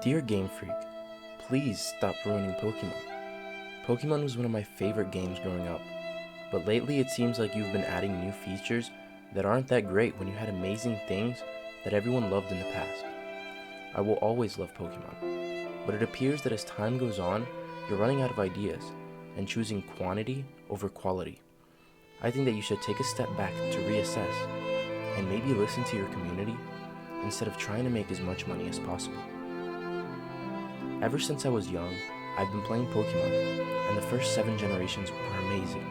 Dear Game Freak, please stop ruining Pokemon. Pokemon was one of my favorite games growing up, but lately it seems like you've been adding new features that aren't that great when you had amazing things that everyone loved in the past. I will always love Pokemon, but it appears that as time goes on, you're running out of ideas and choosing quantity over quality. I think that you should take a step back to reassess and maybe listen to your community instead of trying to make as much money as possible. Ever since I was young, I've been playing Pokemon, and the first 7 generations were amazing.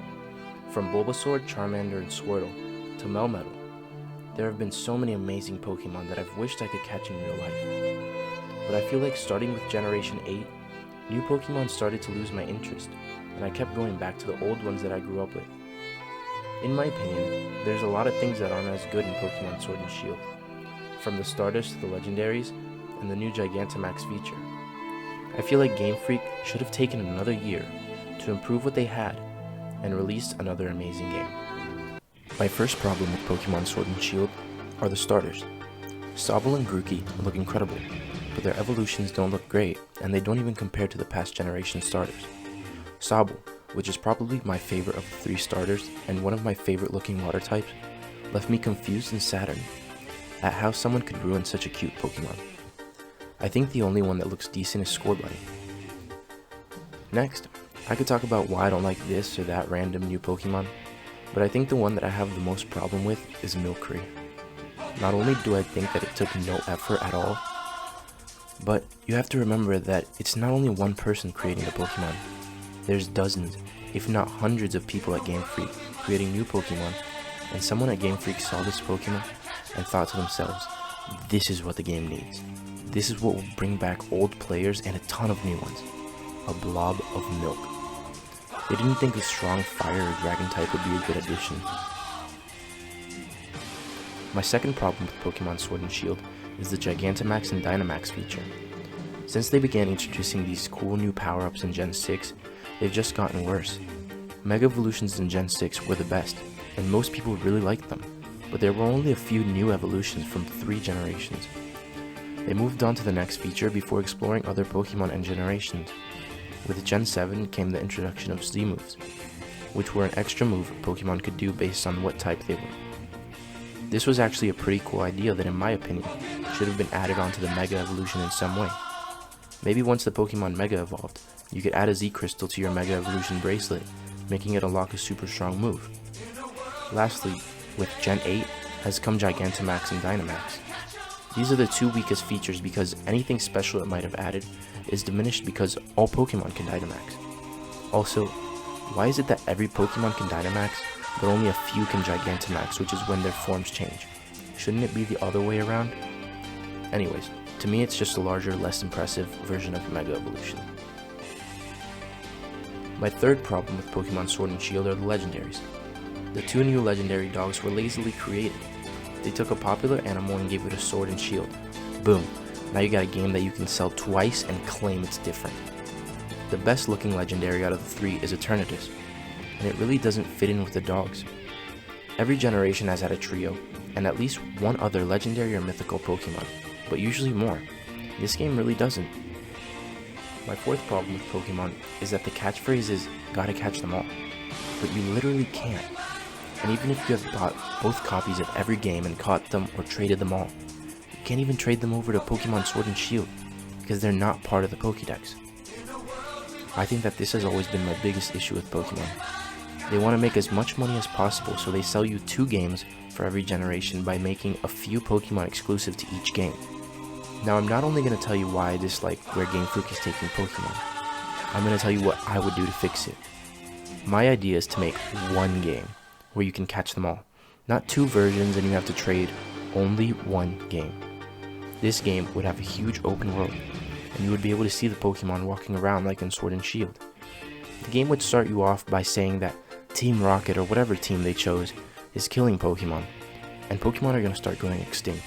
From Bulbasaur, Charmander, and Squirtle to Melmetal, there have been so many amazing Pokemon that I've wished I could catch in real life. But I feel like starting with Generation 8, new Pokemon started to lose my interest, and I kept going back to the old ones that I grew up with. In my opinion, there's a lot of things that aren't as good in Pokemon Sword and Shield, from the starters to the legendaries, and the new Gigantamax feature. I feel like Game Freak should have taken another year to improve what they had and released another amazing game. My first problem with Pokemon Sword and Shield are the starters. Sobble and Grookey look incredible, but their evolutions don't look great, and they don't even compare to the past generation starters. Sobble, which is probably my favorite of the 3 starters and one of my favorite looking water types, left me confused and saddened at how someone could ruin such a cute Pokemon. I think the only one that looks decent is Scorbunny. Next, I could talk about why I don't like this or that random new Pokemon, but I think the one that I have the most problem with is Milcery. Not only do I think that it took no effort at all, but you have to remember that it's not only one person creating the Pokemon. There's dozens, if not hundreds of people at Game Freak creating new Pokemon, and someone at Game Freak saw this Pokemon and thought to themselves, this is what the game needs. This is what will bring back old players and a ton of new ones. A blob of milk. They didn't think a strong fire or dragon type would be a good addition. My second problem with Pokemon Sword and Shield is the Gigantamax and Dynamax feature. Since they began introducing these cool new power-ups in Gen 6, they've just gotten worse. Mega Evolutions in Gen 6 were the best, and most people really liked them, but there were only a few new evolutions from 3 generations. They moved on to the next feature before exploring other Pokemon and generations. With Gen 7 came the introduction of Z-moves, which were an extra move Pokemon could do based on what type they were. This was actually a pretty cool idea that, in my opinion, should have been added onto the Mega Evolution in some way. Maybe once the Pokemon Mega evolved, you could add a Z-Crystal to your Mega Evolution bracelet, making it unlock a super strong move. Lastly, with Gen 8 has come Gigantamax and Dynamax. These are the 2 weakest features because anything special it might have added is diminished because all Pokemon can Dynamax. Also, why is it that every Pokemon can Dynamax, but only a few can Gigantamax, which is when their forms change? Shouldn't it be the other way around? Anyways, to me it's just a larger, less impressive version of Mega Evolution. My third problem with Pokemon Sword and Shield are the legendaries. The 2 new legendary dogs were lazily created. They took a popular animal and gave it a sword and shield. Boom, now you got a game that you can sell twice and claim it's different. The best looking legendary out of the 3 is Eternatus, and it really doesn't fit in with the dogs. Every generation has had a trio, and at least one other legendary or mythical Pokemon, but usually more. This game really doesn't. My fourth problem with Pokemon is that the catchphrase is, gotta catch them all, but you literally can't. And even if you have bought both copies of every game and caught them or traded them all, you can't even trade them over to Pokemon Sword and Shield, because they're not part of the Pokédex. I think that this has always been my biggest issue with Pokemon. They want to make as much money as possible, so they sell you 2 games for every generation by making a few Pokemon exclusive to each game. Now I'm not only going to tell you why I dislike where Game Freak is taking Pokemon, I'm going to tell you what I would do to fix it. My idea is to make 1 game where you can catch them all. Not 2 versions and you have to trade, only 1 game. This game would have a huge open world, and you would be able to see the Pokemon walking around like in Sword and Shield. The game would start you off by saying that Team Rocket or whatever team they chose is killing Pokemon, and Pokemon are going to start going extinct.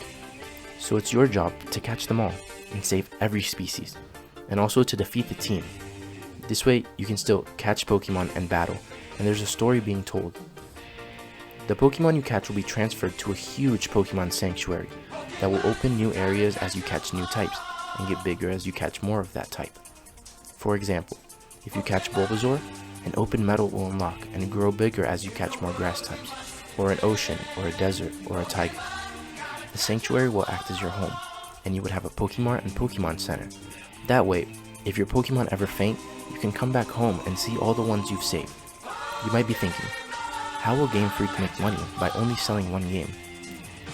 So it's your job to catch them all and save every species, and also to defeat the team. This way you can still catch Pokemon and battle, and there's a story being told. The Pokemon you catch will be transferred to a huge Pokemon sanctuary that will open new areas as you catch new types, and get bigger as you catch more of that type. For example, if you catch Bulbasaur, an open meadow will unlock and grow bigger as you catch more grass types, or an ocean, or a desert, or a tiger. The sanctuary will act as your home, and you would have a Pokemon and Pokemon Center. That way, if your Pokemon ever faint, you can come back home and see all the ones you've saved. You might be thinking, how will Game Freak make money by only selling one game?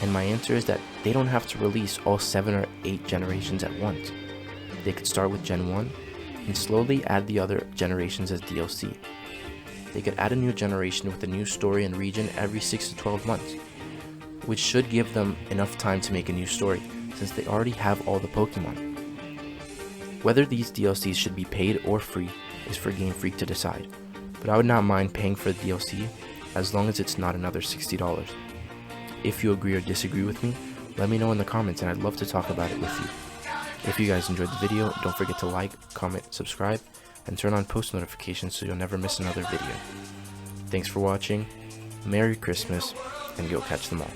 And my answer is that they don't have to release all 7 or 8 generations at once. They could start with Gen 1 and slowly add the other generations as DLC. They could add a new generation with a new story and region every 6 to 12 months, which should give them enough time to make a new story, since they already have all the Pokemon. Whether these DLCs should be paid or free is for Game Freak to decide, but I would not mind paying for the DLC as long as it's not another $60. If you agree or disagree with me, let me know in the comments and I'd love to talk about it with you. If you guys enjoyed the video, don't forget to like, comment, subscribe, and turn on post notifications so you'll never miss another video. Thanks for watching, Merry Christmas, and go catch them all.